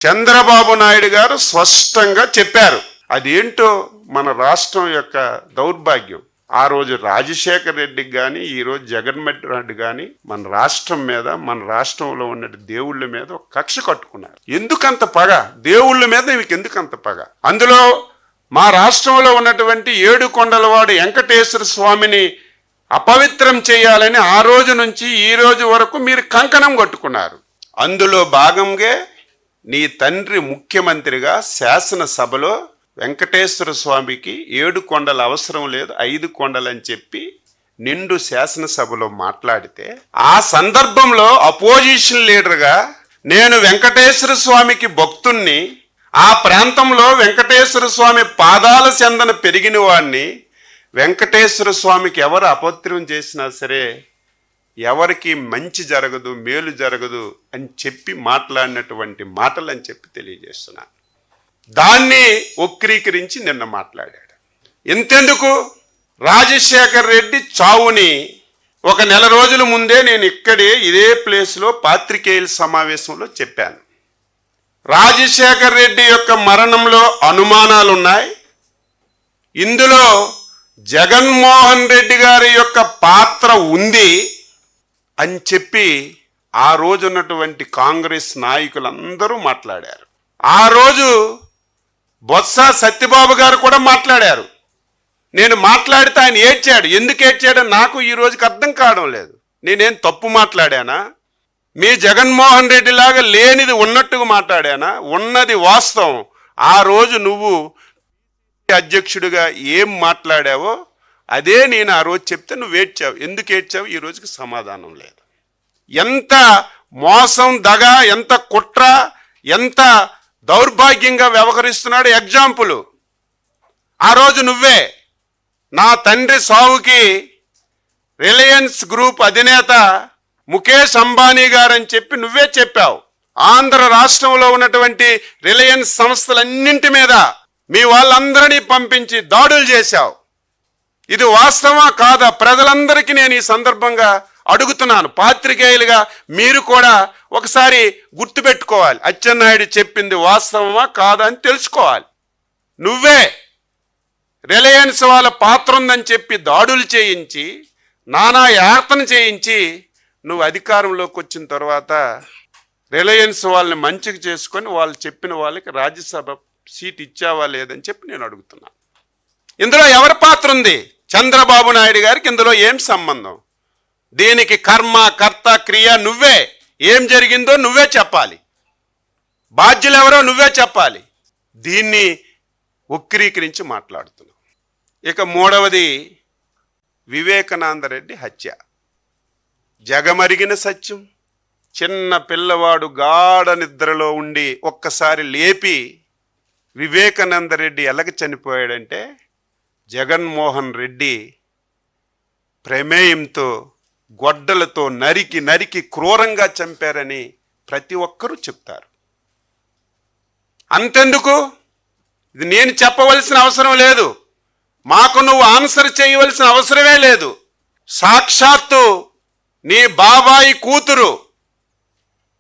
చంద్రబాబు నాయుడు గారు స్పష్టంగా చెప్పారు. అదేంటో మన రాష్ట్రం యొక్క దౌర్భాగ్యం. ఆ రోజు రాజశేఖర్ రెడ్డికి కానీ ఈరోజు జగన్మోహన్ రెడ్డి కానీ మన రాష్ట్రం మీద, మన రాష్ట్రంలో ఉన్న దేవుళ్ళ మీద ఒక కక్ష కట్టుకున్నారు. ఎందుకంత పగ? దేవుళ్ళ మీద మీకు ఎందుకంత పగ? అందులో మా రాష్ట్రంలో ఉన్నటువంటి ఏడుకొండలవాడు వెంకటేశ్వర స్వామిని అపవిత్రం చేయాలని ఆ రోజు నుంచి ఈ రోజు వరకు మీరు కంకణం కట్టుకున్నారు. అందులో భాగంగా నీ తండ్రి ముఖ్యమంత్రిగా శాసనసభలో వెంకటేశ్వర స్వామికి 7 కొండలు అవసరం లేదు, 5 కొండలు అని చెప్పి నిండు శాసనసభలో మాట్లాడితే, ఆ సందర్భంలో అపోజిషన్ లీడర్గా నేను వెంకటేశ్వర స్వామికి భక్తుణ్ణి, ఆ ప్రాంతంలో వెంకటేశ్వర స్వామి పాదాల చెందన పెరిగిన వాడిని, వెంకటేశ్వర స్వామికి ఎవరు అపవిత్రం చేసినా సరే ఎవరికి మంచి జరగదు, మేలు జరగదు అని చెప్పి మాట్లాడినటువంటి మాటలు అని చెప్పి తెలియజేస్తున్నాను. దాన్ని వక్రీకరించి నిన్న మాట్లాడాడు. ఇంతెందుకు, రాజశేఖర్ రెడ్డి చావుని ఒక నెల రోజుల ముందే నేను ఇదే ప్లేస్లో పాత్రికేయుల సమావేశంలో చెప్పాను. రాజశేఖర్ రెడ్డి యొక్క మరణంలో అనుమానాలు ఉన్నాయి, ఇందులో జగన్మోహన్ రెడ్డి గారి యొక్క పాత్ర ఉంది అని చెప్పి ఆ రోజు ఉన్నటువంటి కాంగ్రెస్ నాయకులందరూ మాట్లాడారు. ఆ రోజు బొత్స సత్యబాబు గారు కూడా మాట్లాడారు. నేను మాట్లాడితే ఆయన ఏడ్చాడు. ఎందుకు ఏడ్చాడో నాకు ఈ రోజుకి అర్థం కావడం లేదు. నేనేం తప్పు మాట్లాడానా? మీ జగన్మోహన్ రెడ్డి లాగా లేనిది ఉన్నట్టుగా మాట్లాడానా? ఉన్నది వాస్తవం. ఆ రోజు నువ్వు అధ్యక్షుడిగా ఏం మాట్లాడావో అదే నేను ఆ రోజు చెప్తే నువ్వు ఏడ్చావు. ఎందుకు ఏడ్చావు? ఈ రోజుకి సమాధానం లేదు. ఎంత మోసం, దగ, ఎంత కుట్ర, ఎంత దౌర్భాగ్యంగా వ్యవహరిస్తున్నాడు ఎగ్జాంపుల్. ఆ రోజు నువ్వే నా తండ్రి సావుకి రిలయన్స్ గ్రూప్ అధినేత ముఖేష్ అంబానీ గారు అని చెప్పి నువ్వే చెప్పావు. ఆంధ్ర రాష్ట్రంలో ఉన్నటువంటి రిలయన్స్ సంస్థలన్నింటి మీద మీ వాళ్ళందరినీ పంపించి దాడులు చేశావు. ఇది వాస్తవమా కాదా? ప్రజలందరికీ నేను ఈ సందర్భంగా అడుగుతున్నాను. పాత్రికేయులుగా మీరు కూడా ఒకసారి గుర్తుపెట్టుకోవాలి. అచ్చెన్నాయుడు చెప్పింది వాస్తవమా కాదా అని తెలుసుకోవాలి. నువ్వే రిలయన్స్ వాళ్ళ పాత్ర ఉందని చెప్పి దాడులు చేయించి, నానా యాతన చేయించి, నువ్వు అధికారంలోకి వచ్చిన తర్వాత రిలయన్స్ వాళ్ళని మంచిగా చేసుకొని వాళ్ళు చెప్పిన వాళ్ళకి రాజ్యసభ సీట్ ఇచ్చావా లేదని చెప్పి నేను అడుగుతున్నాను. ఇందులో ఎవరి పాత్ర ఉంది? చంద్రబాబు నాయుడు గారికి ఇందులో ఏం సంబంధం? దీనికి కర్మ, కర్త, క్రియ నువ్వే. ఏం జరిగిందో నువ్వే చెప్పాలి. బాధ్యులు ఎవరో నువ్వే చెప్పాలి. దీన్ని వక్రీకరించి మాట్లాడుతున్నావు. ఇక మూడవది, వివేకానంద రెడ్డి హత్య. జగమరిగిన సత్యం. చిన్న పిల్లవాడు గాఢ నిద్రలో ఉండి ఒక్కసారి లేపి వివేకానంద రెడ్డి ఎలాగ చనిపోయాడంటే జగన్మోహన్ రెడ్డి ప్రమేయంతో గొడ్డలతో నరికి నరికి క్రూరంగా చంపారని ప్రతి ఒక్కరూ చెప్తారు. అంతెందుకు, ఇది నేను చెప్పవలసిన అవసరం లేదు, మాకు నువ్వు ఆన్సర్ చేయవలసిన అవసరమే లేదు. సాక్షాత్తు నీ బాబాయి కూతురు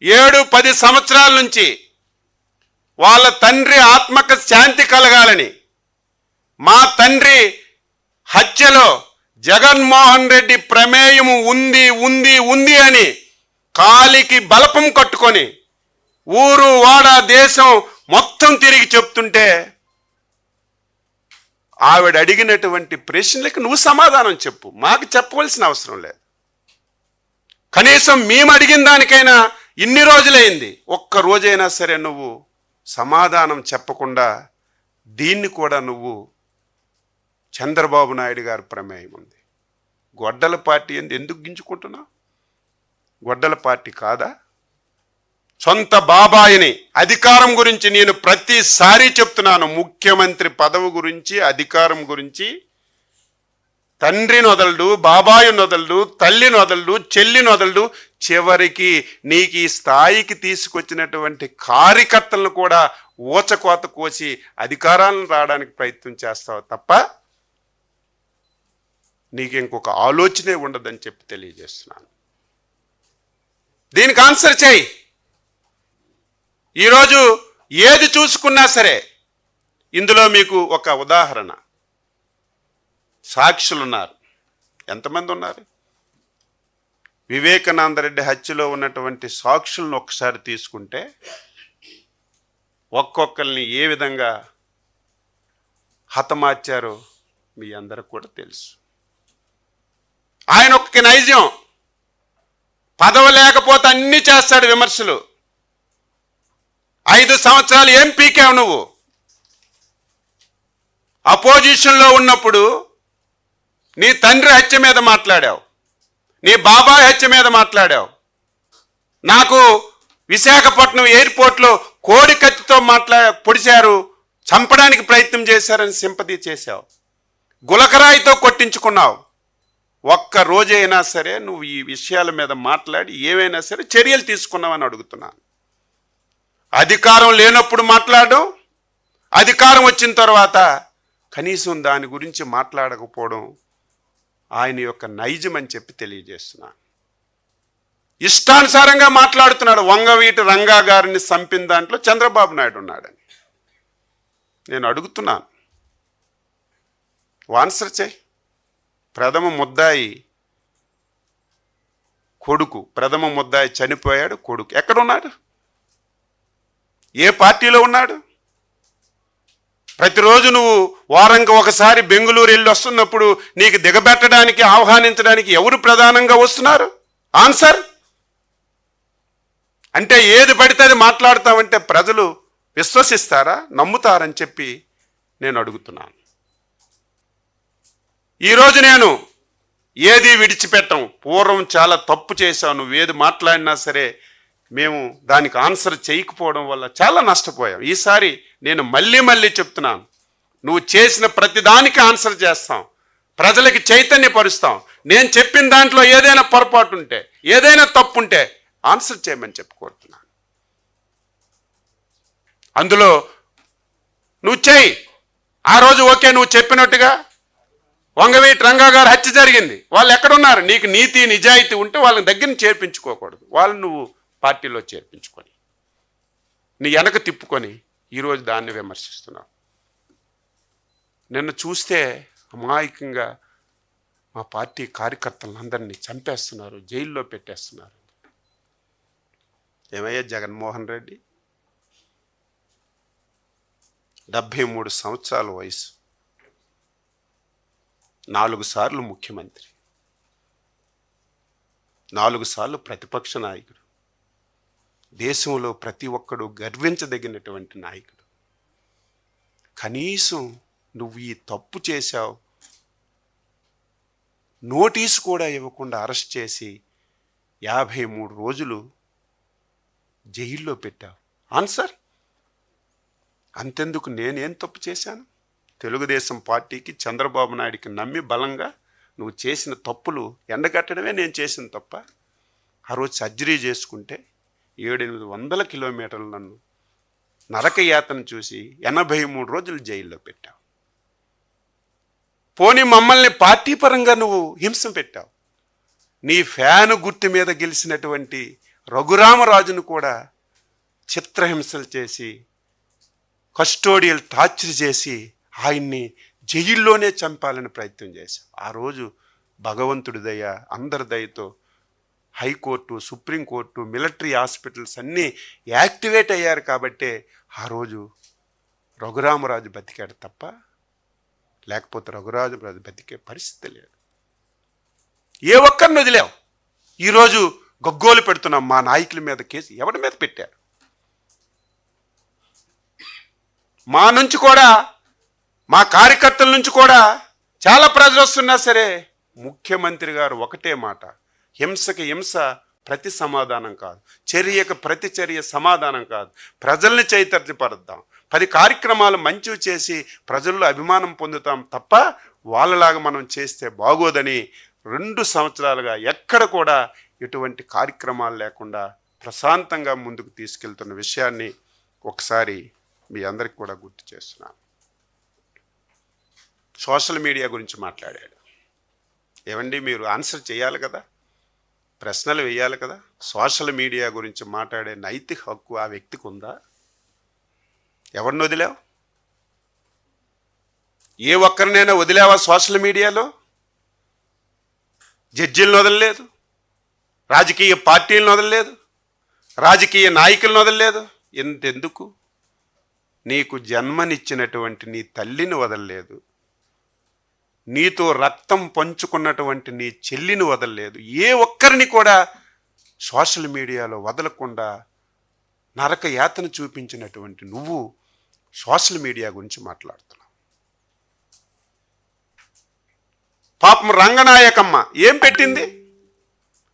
7-10 సంవత్సరాల నుంచి వాళ్ళ తండ్రి ఆత్మకు శాంతి కలగాలని, మా తండ్రి హత్యలో జగన్మోహన్ రెడ్డి ప్రమేయము ఉంది ఉంది ఉంది అని కాలికి బలపం కట్టుకొని ఊరు వాడ దేశం మొత్తం తిరిగి చెప్తుంటే ఆవిడ అడిగినటువంటి ప్రశ్నలకు నువ్వు సమాధానం చెప్పు. మాకు చెప్పవలసిన అవసరం లేదు. కనీసం మేము అడిగిన దానికైనా ఇన్ని రోజులైంది, ఒక్క రోజైనా సరే నువ్వు సమాధానం చెప్పకుండా దీన్ని కూడా నువ్వు చంద్రబాబు నాయుడు గారి ప్రమేయం ఉంది, గొడ్డల పార్టీ ఎందుకు గింజుకుంటున్నావు? గొడ్డల పార్టీ కాదా? సొంత బాబాయిని, అధికారం గురించి నేను ప్రతిసారి చెప్తున్నాను, ముఖ్యమంత్రి పదవి గురించి, అధికారం గురించి తండ్రిని వదలడు, బాబాయిని వదలడు, తల్లిని వదలడు, చెల్లిని వదలడు, చివరికి నీకు ఈ స్థాయికి తీసుకొచ్చినటువంటి కార్యకర్తలను కూడా ఊచకోత కోసి అధికారాలను రావడానికి ప్రయత్నం చేస్తావు తప్ప నీకు ఇంకొక ఆలోచనే ఉండదని చెప్పి తెలియజేస్తున్నాను. దీనికి ఆన్సర్ చేయి. ఈరోజు ఏది చూసుకున్నా సరే ఇందులో మీకు ఒక ఉదాహరణ, సాక్షులు ఉన్నారు. ఎంతమంది ఉన్నారు? వివేకానందరెడ్డి హత్యలో ఉన్నటువంటి సాక్షులను ఒక్కసారి తీసుకుంటే ఒక్కొక్కరిని ఏ విధంగా హతమార్చారో మీ అందరికి కూడా తెలుసు. ఆయన ఒక్క నైజం, పదవి లేకపోతే అన్నీ చేస్తాడు విమర్శలు. 5 సంవత్సరాలు ఏం పీకావు నువ్వు? అపోజిషన్లో ఉన్నప్పుడు నీ తండ్రి హత్య మీద మాట్లాడావు, నీ బాబాయ్ హత్య మీద మాట్లాడావు, నాకు విశాఖపట్నం ఎయిర్పోర్ట్లో కోడి కత్తితో పొడిచారు, చంపడానికి ప్రయత్నం చేశారని సింపతి చేశావు, గులకరాయితో కొట్టించుకున్నావు. ఒక్క రోజైనా సరే నువ్వు ఈ విషయాల మీద మాట్లాడి ఏవైనా సరే చర్యలు తీసుకున్నావని అడుగుతున్నాను. అధికారం లేనప్పుడు మాట్లాడడం, అధికారం వచ్చిన తర్వాత కనీసం దాని గురించి మాట్లాడకపోవడం ఆయన యొక్క నైజం అని చెప్పి తెలియజేస్తున్నాను. ఇష్టానుసారంగా మాట్లాడుతున్నాడు. వంగవీటి రంగా గారిని చంపిన దాంట్లో చంద్రబాబు నాయుడు ఉన్నాడని నేను అడుగుతున్నాను. ఆన్సర్ చేయి. ప్రథమ ముద్దాయి కొడుకు, ప్రథమ ముద్దాయి చనిపోయాడు, కొడుకు ఎక్కడున్నాడు? ఏ పార్టీలో ఉన్నాడు? ప్రతిరోజు నువ్వు వారంకి ఒకసారి బెంగళూరు వెళ్ళి వస్తున్నప్పుడు నీకు దిగబెట్టడానికి, ఆహ్వానించడానికి ఎవరు ప్రధానంగా వస్తున్నారు? ఆన్సర్. అంటే ఏది పడితే అది మాట్లాడతామంటే ప్రజలు విశ్వసిస్తారా, నమ్ముతారని చెప్పి నేను అడుగుతున్నాను. ఈరోజు నేను ఏది విడిచిపెట్టం. పూర్వం చాలా తప్పు చేశావు, నువ్వు ఏది మాట్లాడినా సరే మేము దానికి ఆన్సర్ చేయకపోవడం వల్ల చాలా నష్టపోయాం. ఈసారి నేను మళ్ళీ చెప్తున్నాను, నువ్వు చేసిన ప్రతి దానికి ఆన్సర్ చేస్తాం, ప్రజలకి చైతన్యపరుస్తాం. నేను చెప్పిన దాంట్లో ఏదైనా పొరపాటు ఉంటే, ఏదైనా తప్పు ఉంటే ఆన్సర్ చేయమని చెప్పుకోరుతున్నాను. అందులో నువ్వు చేయి. ఆ రోజు ఓకే, నువ్వు చెప్పినట్టుగా వంగవీటి రంగా గారు హత్య జరిగింది, వాళ్ళు ఎక్కడున్నారు? నీకు నీతి నిజాయితీ ఉంటే వాళ్ళని దగ్గర చేర్పించుకోకూడదు, వాళ్ళని నువ్వు పార్టీలో చేర్పించుకొని నీ వెనక తిప్పుకొని ఈరోజు దాన్ని విమర్శిస్తున్నావు. నిన్ను చూస్తే అమాయకంగా మా పార్టీ కార్యకర్తలందరినీ చంపేస్తున్నారు, జైల్లో పెట్టేస్తున్నారు. ఏమయ్యా జగన్మోహన్ రెడ్డి? 73 సంవత్సరాల వయసు, 4 సార్లు ముఖ్యమంత్రి, 4 సార్లు ప్రతిపక్ష నాయకుడు, దేశంలో ప్రతి ఒక్కడు గర్వించదగినటువంటి నాయకుడు. కనీసం నువ్వు ఈ తప్పు చేశావు, నోటీసు కూడా ఇవ్వకుండా అరెస్ట్ చేసి 53 రోజులు జైల్లో పెట్టావు. ఆన్సర్. అంతెందుకు, నేనేం తప్పు చేశాను? తెలుగుదేశం పార్టీకి, చంద్రబాబు నాయుడికి నమ్మి బలంగా నువ్వు చేసిన తప్పులు ఎండగట్టడమే నేను చేసిన తప్ప. ఆ రోజు సర్జరీ చేసుకుంటే 700-800 కిలోమీటర్లు నన్ను నరకయాతన చూసి 83 రోజులు జైల్లో పెట్టావు. పోనీ మమ్మల్ని పార్టీ పరంగా నువ్వు హింస పెట్టావు. నీ ఫ్యాను గుర్తు మీద గెలిచినటువంటి రఘురామరాజును కూడా చిత్రహింసలు చేసి, కస్టోడియల్ టార్చర్ చేసి ఆయన్ని జైల్లోనే చంపాలని ప్రయత్నం చేశావు. ఆ రోజు భగవంతుడి దయ, అందరి దయతో హైకోర్టు, సుప్రీంకోర్టు, మిలిటరీ హాస్పిటల్స్ అన్నీ యాక్టివేట్ అయ్యారు కాబట్టే ఆ రోజు రఘురామరాజు బతికాడు తప్ప, లేకపోతే రఘురామరాజు బతికే పరిస్థితి లేదు. ఏ ఒక్కరిని వదిలేవు. ఈరోజు గగ్గోలు పెడుతున్నాం, మా నాయకుల మీద కేసు ఎవరి మీద పెట్టారు? మా నుంచి కూడా, మా కార్యకర్తల నుంచి కూడా చాలా ప్రజలు వస్తున్నా సరే ముఖ్యమంత్రి గారు ఒకటే మాట, హింసకి హింస ప్రతి సమాధానం కాదు, చర్యకు ప్రతి చర్య సమాధానం కాదు. ప్రజల్ని చైతన్యపరుద్దాం, 10 కార్యక్రమాలు మంచివి చేసి ప్రజల్లో అభిమానం పొందుతాం తప్ప వాళ్ళలాగా మనం చేస్తే బాగోదని 2 సంవత్సరాలుగా ఎక్కడ కూడా ఎటువంటి కార్యక్రమాలు లేకుండా ప్రశాంతంగా ముందుకు తీసుకెళ్తున్న విషయాన్ని ఒకసారి మీ అందరికి కూడా గుర్తు చేస్తున్నాను. సోషల్ మీడియా గురించి మాట్లాడాడు. ఏమండి, మీరు ఆన్సర్ చేయాలి కదా, ప్రశ్నలు వేయాలి కదా. సోషల్ మీడియా గురించి మాట్లాడే నైతిక హక్కు ఆ వ్యక్తికి ఉందా? ఎవరిని వదిలావు? ఏ ఒక్కరినైనా వదిలేవా సోషల్ మీడియాలో? జడ్జీలను వదలలేదు, రాజకీయ పార్టీలను వదలలేదు, రాజకీయ నాయకులను వదలలేదు. ఎంతెందుకు? నీకు జన్మనిచ్చినటువంటి నీ తల్లిని వదలలేదు, నీతో రక్తం పంచుకున్నటువంటి నీ చెల్లిని వదలలేదు. ఏ ఒక్కరిని కూడా సోషల్ మీడియాలో వదలకుండా నరక యాతన చూపించినటువంటి నువ్వు సోషల్ మీడియా గురించి మాట్లాడుతున్నావు. పాపం రంగనాయకమ్మ ఏం పెట్టింది?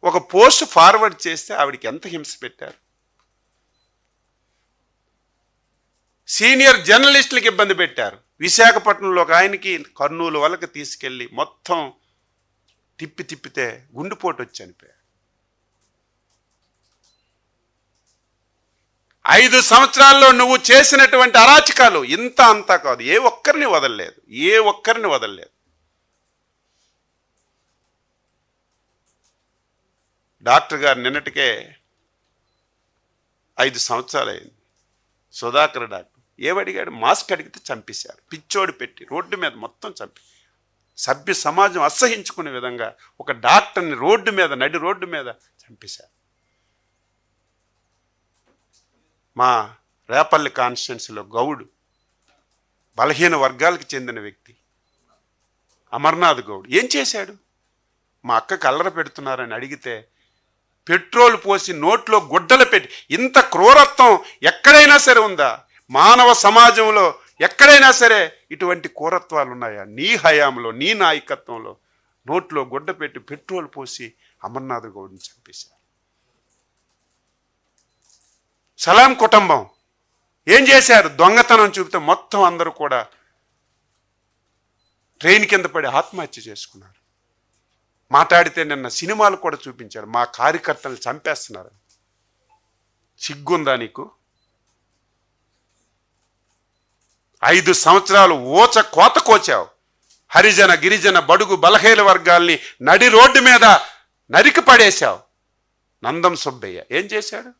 ఒక పోస్ట్ ఫార్వర్డ్ చేస్తే ఆవిడికి ఎంత హింస పెట్టారు. సీనియర్ జర్నలిస్టులకు ఇబ్బంది పెట్టారు. విశాఖపట్నంలో ఒక ఆయనకి కర్నూలు వాళ్ళకి తీసుకెళ్ళి మొత్తం తిప్పితే గుండెపోటు వచ్చి చనిపోయారు. 5 సంవత్సరాల్లో నువ్వు చేసినటువంటి అరాచకాలు ఇంత అంతా కాదు. ఏ ఒక్కరిని వదలలేదు. డాక్టర్ గారు నిన్నటికే 5 సంవత్సరాలు అయింది. సుధాకర్ డాక్టర్ ఏమడిగాడు? మాస్క్ అడిగితే చంపేశారు. పిచ్చోడు పెట్టి రోడ్డు మీద మొత్తం చంపి, సభ్య సమాజం అసహించుకునే విధంగా ఒక డాక్టర్ని నడి రోడ్డు మీద చంపేశారు. మా రేపల్లి కాన్స్టిట్యున్సీలో గౌడు, బలహీన వర్గాలకు చెందిన వ్యక్తి అమర్నాథ్ గౌడ్ ఏం చేశాడు? మా అక్క కల్లర పెడుతున్నారని అడిగితే పెట్రోల్ పోసి నోట్లో గుడ్డలు పెట్టి, ఇంత క్రూరత్వం ఎక్కడైనా సరే ఉందా? మానవ సమాజంలో ఎక్కడైనా సరే ఇటువంటి క్రూరత్వాలు ఉన్నాయా? నీ హయాంలో, నీ నాయకత్వంలో నోట్లో గుడ్డ పెట్టి పెట్రోల్ పోసి అమర్నాథ్ గౌడ్ని చంపేశారు. సలాం కుటుంబం ఏం చేశారు? దొంగతనం చూపితే మొత్తం అందరూ కూడా ట్రైన్ కింద పడి ఆత్మహత్య చేసుకున్నారు. మాట్లాడితే నిన్న సినిమాలు కూడా చూపించారు, మా కార్యకర్తలు చంపేస్తున్నారు. సిగ్గుందా నీకు? 5 సంవత్సరాలు కోత కోచావు. హరిజన గిరిజన బడుగు బలహీన వర్గాల్ని నడి రోడ్డు మీద నరికి పడేశావు. నందం సుబ్బయ్య ఏం చేశాడు?